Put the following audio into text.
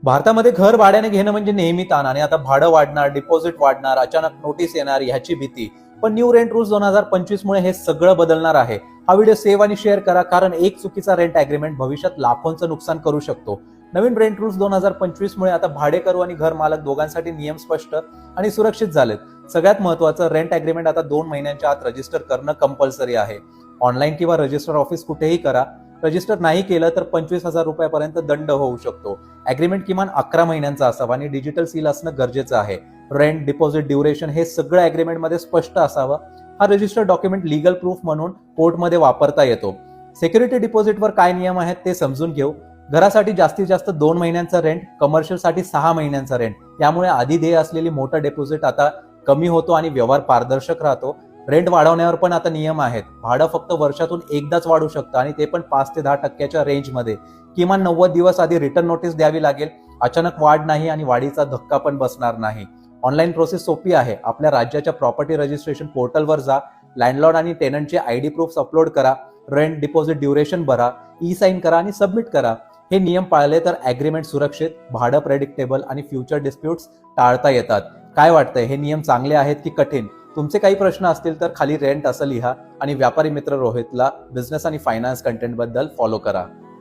भारतामध्ये घर भाड्याने घेणं म्हणजे नेहमी ताण आणि आता भाडं वाढणार, डिपॉझिट वाढणार, अचानक नोटीस येणार ह्याची भीती. पण न्यू रेंट रूल्स 2025 मुळे हे सगळं बदलणार आहे. हा व्हिडिओ सेव्ह आणि शेअर करा, कारण एक चुकीचा रेंट अग्रीमेंट भविष्यात लाखोंचं नुकसान करू शकतो. नवीन रेंट रूल्स 2025 मुळे आता भाडेकरू आणि घर मालक दोघांसाठी नियम स्पष्ट आणि सुरक्षित झालेत. सगळ्यात महत्त्वाचं, रेंट अग्रीमेंट आता 2 महिन्यांच्या आत रजिस्टर करणं कंपल्सरी आहे. ऑनलाईन किंवा रजिस्टर ऑफिस कुठेही करा. रजिस्टर नाही केलं तर 25,000 रुपयापर्यंत दंड होऊ शकतो. अग्रीमेंट किमान 11 महिन्यांचा असावा आणि डिजिटल सील असणं गरजेचं आहे. रेंट, डिपॉझिट, ड्युरेशन हे सगळं अग्रीमेंटमध्ये स्पष्ट असावं. हा रजिस्टर डॉक्युमेंट लीगल प्रूफ म्हणून कोर्टमध्ये वापरता येतो. सिक्युरिटी डिपॉझिटवर काय नियम आहेत ते समजून घेऊ. घरासाठी जास्तीत जास्त 2 महिन्यांचा रेंट, कमर्शियलसाठी 6 महिन्यांचा रेंट. यामुळे आधी देय असलेली मोठं डिपॉझिट आता कमी होतो आणि व्यवहार पारदर्शक राहतो. रेंट वाढवण्यावर पण आता नियम आहेत. भाडं फक्त वर्षातून एकदाच वाढू शकतं आणि ते पण 5 ते 10% रेंजमध्ये. किमान 90 दिवस आधी रिटर्न नोटीस द्यावी लागेल. अचानक वाढ नाही आणि वाढीचा धक्का पण बसणार नाही. ऑनलाईन प्रोसेस सोपी आहे. आपल्या राज्याच्या प्रॉपर्टी रजिस्ट्रेशन पोर्टलवर जा. लँडलॉर्ड आणि टेनंटचे आयडी प्रूफ्स अपलोड करा. रेंट, डिपॉझिट, ड्युरेशन भरा. ई साइन करा आणि सबमिट करा. हे नियम पाळले तर अग्रीमेंट सुरक्षित, भाडं प्रेडिक्टेबल आणि फ्युचर डिस्प्यूट्स टाळता येतात. काय वाटतंय, हे नियम चांगले आहेत की कठीण? तुमचे काही प्रश्न असतील तर खाली रेंट असं लिहा आणि व्यापारी मित्र रोहितला बिझनेस आणि फायनान्स कंटेंट बद्दल फॉलो करा.